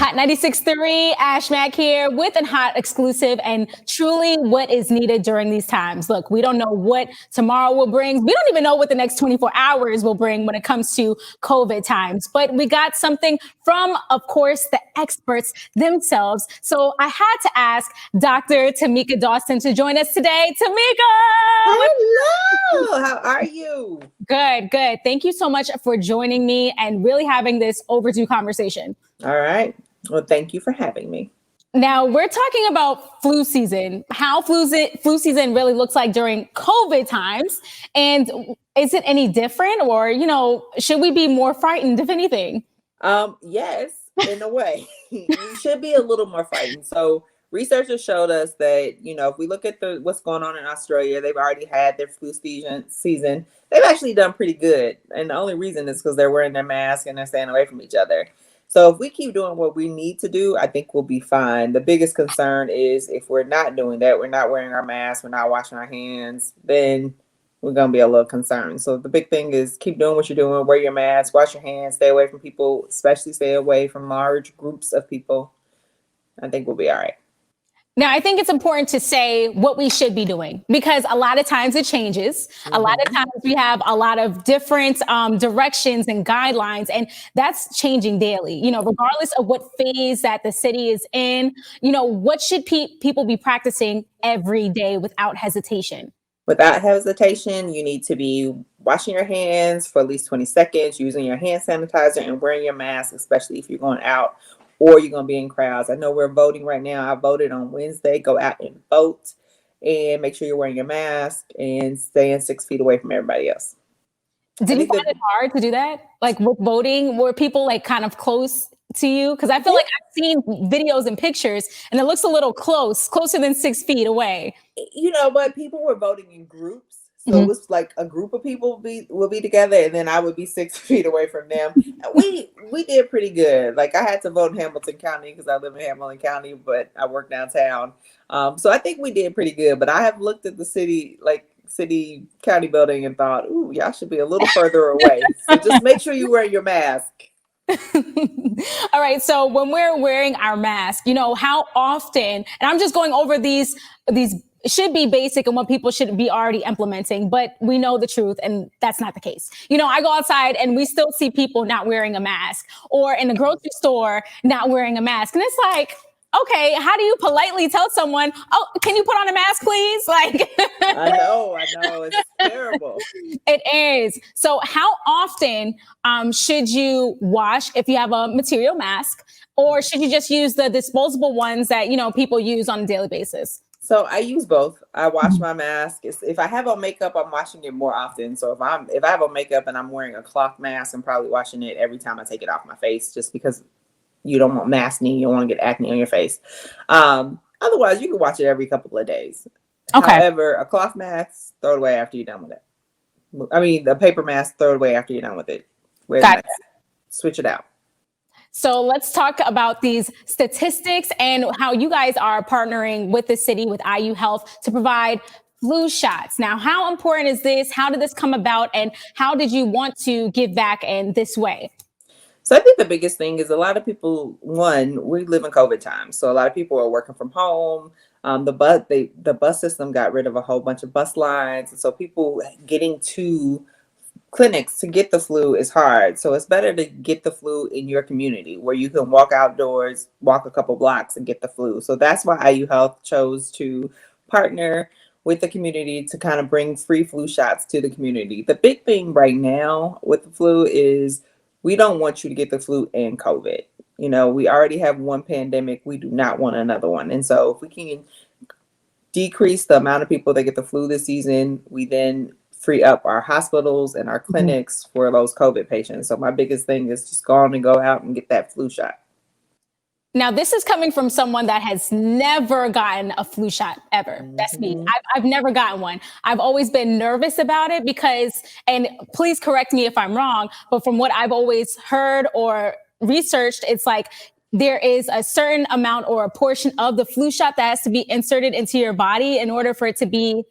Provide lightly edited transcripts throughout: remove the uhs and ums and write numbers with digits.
Hot 96.3, AshMac here with a hot exclusive and truly what is needed during these times. Look, we don't know what tomorrow will bring. We don't even know what the next 24 hours will bring when it comes to COVID times. But we got something from, of course, the experts themselves. So I had to ask Dr. Tamika Dawson to join us today. Tamika! Hello! How are you? Good, good. Thank you so much for joining me and really having this overdue conversation. All right. Well, thank you for having me. Now, we're talking about flu season, how flu season really looks like during COVID times. And is it any different or, should we be more frightened, if anything? Yes, in a way. We should be a little more frightened. So researchers showed us that, if we look at what's going on in Australia, they've already had their flu season. They've actually done pretty good. And the only reason is because they're wearing their mask and they're staying away from each other. So if we keep doing what we need to do, I think we'll be fine. The biggest concern is if we're not doing that, we're not wearing our masks, we're not washing our hands, then we're going to be a little concerned. So the big thing is keep doing what you're doing, wear your mask, wash your hands, stay away from people, especially stay away from large groups of people. I think we'll be all right. Now, I think it's important to say what we should be doing because a lot of times it changes. A lot of times we have a lot of different directions and guidelines, and that's changing daily. Regardless of what phase that the city is in, what should people be practicing every day without hesitation? Without hesitation, you need to be washing your hands for at least 20 seconds, using your hand sanitizer and wearing your mask, especially if you're going out or you're going to be in crowds. I know we're voting right now. I voted on Wednesday. Go out and vote and make sure you're wearing your mask and staying 6 feet away from everybody else. Did you find it hard to do that? Like with voting, were people like kind of close to you? Because I feel like I've seen videos and pictures and it looks a little closer than 6 feet away. But people were voting in groups. So it was like a group of people will be together, and then I would be 6 feet away from them. We did pretty good. Like I had to vote in Hamilton County because I live in Hamilton County, but I work downtown. So I think we did pretty good. But I have looked at the city county building and thought, ooh, y'all should be a little further away. So just make sure you wear your mask. All right. So when we're wearing our mask, how often, and I'm just going over these should be basic and what people should be already implementing, but we know the truth and that's not the case. I go outside and we still see people not wearing a mask or in the grocery store not wearing a mask. And it's like, okay, how do you politely tell someone, oh, can you put on a mask, please? Like, I know. It's terrible. It is. So how often should you wash if you have a material mask, or should you just use the disposable ones that, people use on a daily basis? So I use both. I wash my mask. If I have on makeup, I'm washing it more often. So if I have on makeup and I'm wearing a cloth mask, I'm probably washing it every time I take it off my face, just because you don't want maskne. You don't want to get acne on your face. Otherwise, you can wash it every couple of days. Okay. However, a cloth mask, throw it away after you're done with it. I mean, the paper mask, throw it away after you're done with it. Switch it out. So let's talk about these statistics and how you guys are partnering with the city, with IU Health, to provide flu shots. Now, how important is this? How did this come about? And how did you want to give back in this way? So I think the biggest thing is a lot of people, we live in COVID times. So a lot of people are working from home. The bus system got rid of a whole bunch of bus lines. And so people getting to clinics to get the flu is hard. So it's better to get the flu in your community where you can walk outdoors, walk a couple blocks and get the flu. So that's why IU Health chose to partner with the community to kind of bring free flu shots to the community. The big thing right now with the flu is we don't want you to get the flu and COVID. We already have one pandemic. We do not want another one. And so if we can decrease the amount of people that get the flu this season, we then free up our hospitals and our clinics for those COVID patients. So my biggest thing is just go out and get that flu shot. Now, this is coming from someone that has never gotten a flu shot ever. That's me. I've never gotten one. I've always been nervous about it because, and please correct me if I'm wrong, but from what I've always heard or researched, it's like there is a certain amount or a portion of the flu shot that has to be inserted into your body in order for it to be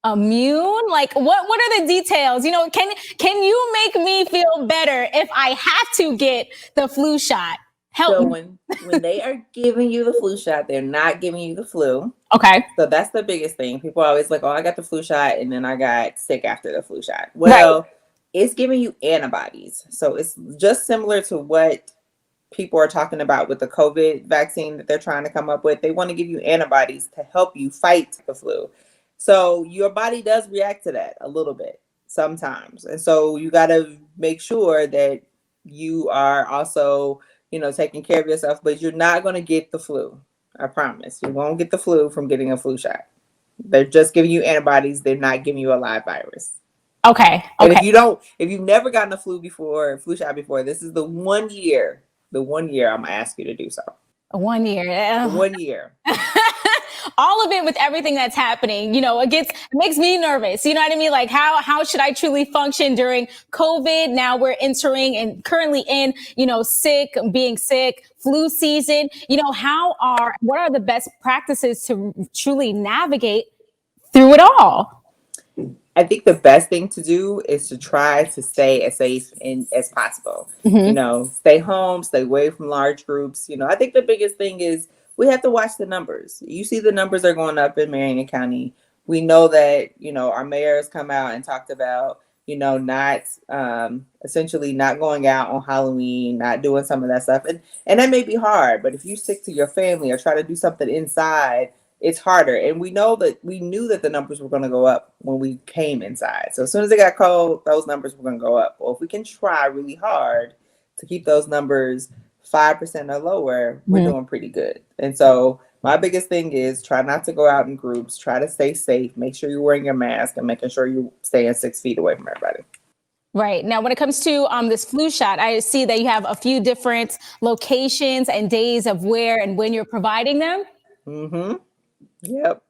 immune. Like what are the details? Can you make me feel better if I have to get the flu shot? Help So me. when they are giving you the flu shot, they're not giving you the flu. Okay. So that's the biggest thing. People are always like, "Oh, I got the flu shot, and then I got sick after the flu shot." Right. Well, it's giving you antibodies, so it's just similar to what people are talking about with the COVID vaccine that they're trying to come up with. They want to give you antibodies to help you fight the flu. So your body does react to that a little bit sometimes. And so you got to make sure that you are also, taking care of yourself, but you're not going to get the flu. I promise. You won't get the flu from getting a flu shot. They're just giving you antibodies. They're not giving you a live virus. Okay. And Okay. if you've never gotten a flu shot before, this is the 1 year I'm gonna ask you to do so. 1 year. The 1 year. All of it with everything that's happening, it makes me nervous. You know what I mean? Like how should I truly function during COVID? Now we're entering and currently in, being sick, flu season. What are the best practices to truly navigate through it all? I think the best thing to do is to try to stay as safe as possible. Stay home, stay away from large groups. I think the biggest thing is we have to watch the numbers. You see the numbers are going up in Marion County. We know that, our mayor has come out and talked about, not essentially not going out on Halloween, not doing some of that stuff. And that may be hard, but if you stick to your family or try to do something inside, it's harder. And we knew that the numbers were going to go up when we came inside. So as soon as it got cold, those numbers were going to go up. Well, if we can try really hard to keep those numbers 5% or lower, we're doing pretty good. And so my biggest thing is try not to go out in groups, try to stay safe, make sure you're wearing your mask and making sure you staying 6 feet away from everybody. Right. Now, when it comes to this flu shot, I see that you have a few different locations and days of where and when you're providing them. Mm-hmm. Yep.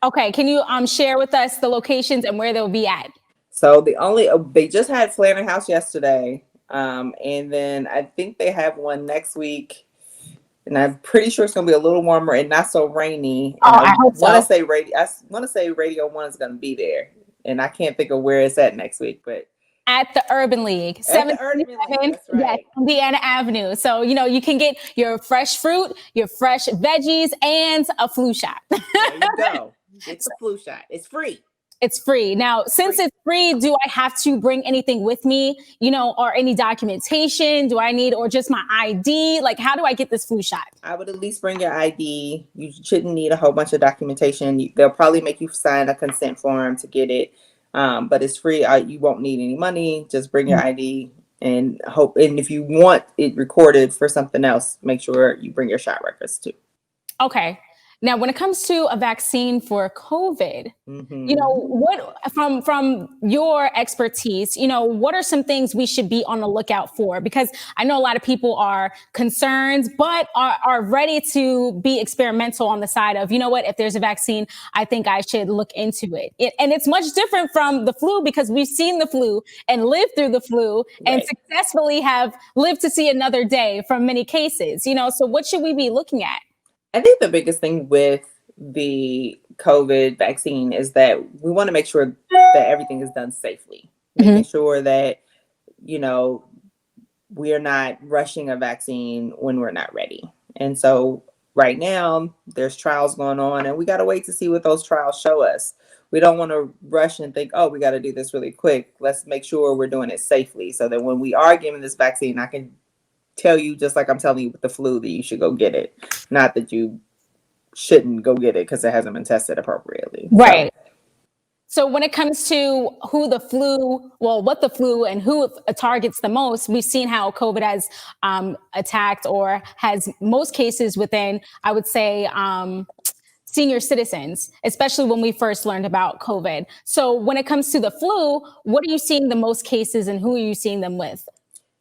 Okay. Can you share with us the locations and where they'll be at? So they just had Flanner House yesterday. And then I think they have one next week. And I'm pretty sure it's gonna be a little warmer and not so rainy. And I hope so. I want to say Radio One is gonna be there. And I can't think of where it's at next week, but at the Urban League, 777 that's right. Yes, Indiana Avenue. So, you can get your fresh fruit, your fresh veggies, and a flu shot. There you go. Get the flu shot. It's free. It's free. Now, since it's free, do I have to bring anything with me, or any documentation? Do I need, or just my ID? Like, how do I get this flu shot? I would at least bring your ID. You shouldn't need a whole bunch of documentation. They'll probably make you sign a consent form to get it. But it's free. You won't need any money. Just bring your ID and hope. And if you want it recorded for something else, make sure you bring your shot records too. Okay. Now, when it comes to a vaccine for COVID, what from your expertise, what are some things we should be on the lookout for? Because I know a lot of people are concerned, but are ready to be experimental on the side of, if there's a vaccine, I think I should look into it. And it's much different from the flu because we've seen the flu and lived through the flu and successfully have lived to see another day from many cases, so what should we be looking at? I think the biggest thing with the COVID vaccine is that we want to make sure that everything is done safely, making sure that, we are not rushing a vaccine when we're not ready. And so right now there's trials going on and we got to wait to see what those trials show us. We don't want to rush and think, oh, we got to do this really quick. Let's make sure we're doing it safely so that when we are giving this vaccine, I can tell you, just like I'm telling you with the flu, that you should go get it. Not that you shouldn't go get it because it hasn't been tested appropriately. Right. So when it comes to what the flu and who targets the most, we've seen how COVID has attacked or has most cases within, I would say, senior citizens, especially when we first learned about COVID. So when it comes to the flu, what are you seeing the most cases and who are you seeing them with?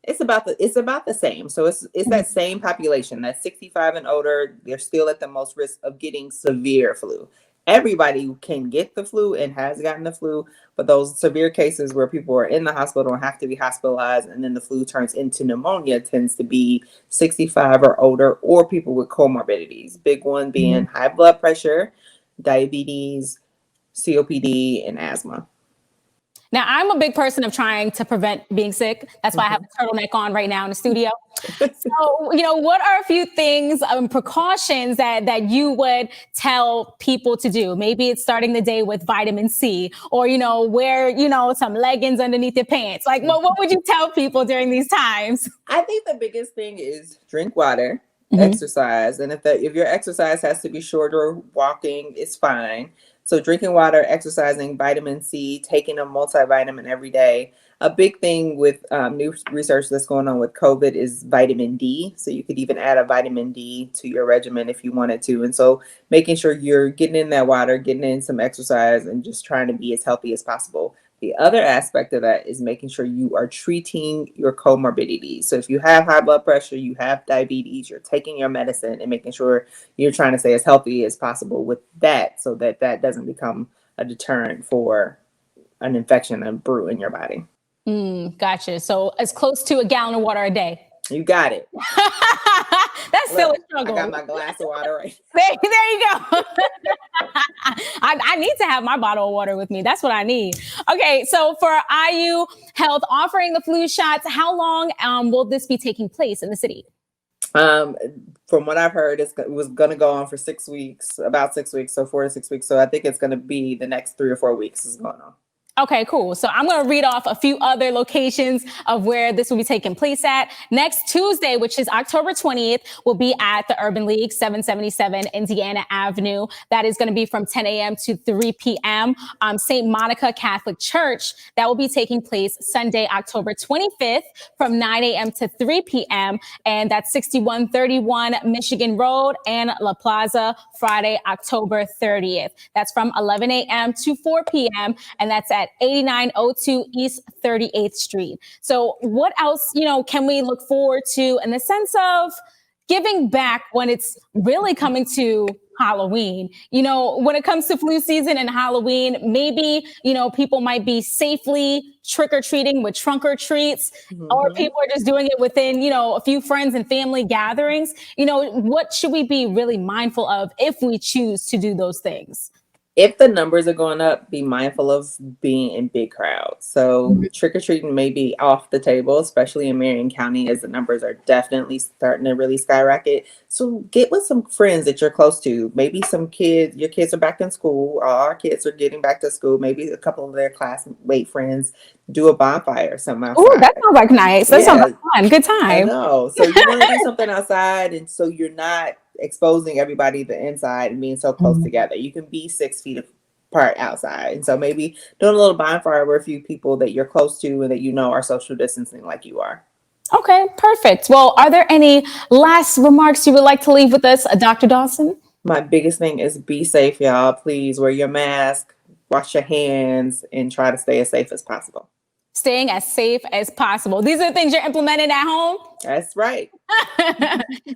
It's about the same. So it's that same population, that 65 and older. They're still at the most risk of getting severe flu. Everybody can get the flu and has gotten the flu, but those severe cases where people are in the hospital and have to be hospitalized and then the flu turns into pneumonia tends to be 65 or older or people with comorbidities. Big one being high blood pressure, diabetes, COPD, and asthma. Now, I'm a big person of trying to prevent being sick. That's why I have a turtleneck on right now in the studio. So, what are a few things, precautions that you would tell people to do? Maybe it's starting the day with vitamin C, or, wear, some leggings underneath your pants. Like, what would you tell people during these times? I think the biggest thing is drink water, Mhm. exercise, and if your exercise has to be shorter, walking is fine. So drinking water, exercising, vitamin C, taking a multivitamin every day. A big thing with new research that's going on with COVID is vitamin D. So you could even add a vitamin D to your regimen if you wanted to. And so making sure you're getting in that water, getting in some exercise, and just trying to be as healthy as possible. The other aspect of that is making sure you are treating your comorbidities. So if you have high blood pressure, you have diabetes, you're taking your medicine and making sure you're trying to stay as healthy as possible with that, so that that doesn't become a deterrent for an infection and brew in your body. Gotcha. So as close to a gallon of water a day. You got it. That's still a Look, I struggle. got my glass of water right. There you go. I need to have my bottle of water with me. That's what I need. Okay, so for IU Health offering the flu shots, how long will this be taking place in the city? From what I've heard, it was going to go on for 6 weeks, about 6 weeks, so 4 to 6 weeks. So I think it's going to be the next 3 or 4 weeks is going on. Okay, cool. So I'm going to read off a few other locations of where this will be taking place at. Next Tuesday, which is October 20th, will be at the Urban League, 777 Indiana Avenue. That is going to be from 10 a.m. to 3 p.m. St. Monica Catholic Church, that will be taking place Sunday, October 25th from 9 a.m. to 3 p.m. And that's 6131 Michigan Road and La Plaza, Friday, October 30th. That's from 11 a.m. to 4 p.m. And that's at 8902 East 38th Street. So what else, can we look forward to in the sense of giving back when it's really coming to Halloween? When it comes to flu season and Halloween, maybe, people might be safely trick-or-treating with trunk or treats, or people are just doing it within, a few friends and family gatherings. What should we be really mindful of if we choose to do those things? If the numbers are going up, be mindful of being in big crowds. So trick-or-treating may be off the table, especially in Marion County, as the numbers are definitely starting to really skyrocket. So get with some friends that you're close to. Maybe some kids, your kids are back in school. All our kids are getting back to school. Maybe a couple of their classmate friends do a bonfire or something outside. Oh, that sounds like nice. That sounds like fun. Good time. I know. So you want to do something outside, and so you're not exposing everybody to the inside and being so close together. You can be 6 feet apart outside. And so maybe doing a little bonfire with a few people that you're close to and that are social distancing like you are. Okay, perfect. Well, are there any last remarks you would like to leave with us, Dr. Dawson? My biggest thing is be safe, y'all. Please wear your mask, wash your hands, and try to stay as safe as possible. Staying as safe as possible. These are the things you're implementing at home? That's right.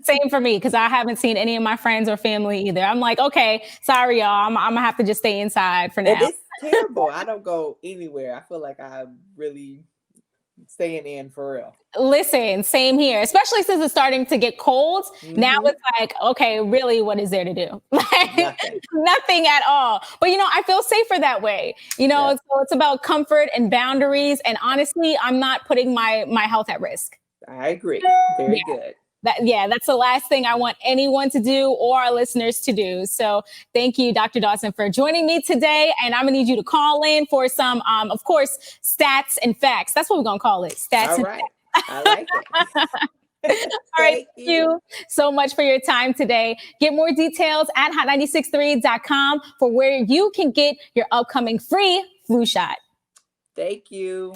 Same for me, because I haven't seen any of my friends or family either. I'm like, okay, sorry, y'all. I'm going to have to just stay inside for now. And it's terrible. I don't go anywhere. I feel like I'm really staying in for real. Listen, same here, especially since it's starting to get cold. Now it's like, okay, really, what is there to do? Nothing at all. But, I feel safer that way. So it's about comfort and boundaries. And honestly, I'm not putting my health at risk. I agree. Very good. That's the last thing I want anyone to do or our listeners to do. So thank you, Dr. Dawson, for joining me today. And I'm going to need you to call in for some, of course, stats and facts. That's what we're going to call it. Stats All and right. facts. I like it. All right. Thank you so much for your time today. Get more details at hot963.com for where you can get your upcoming free flu shot. Thank you.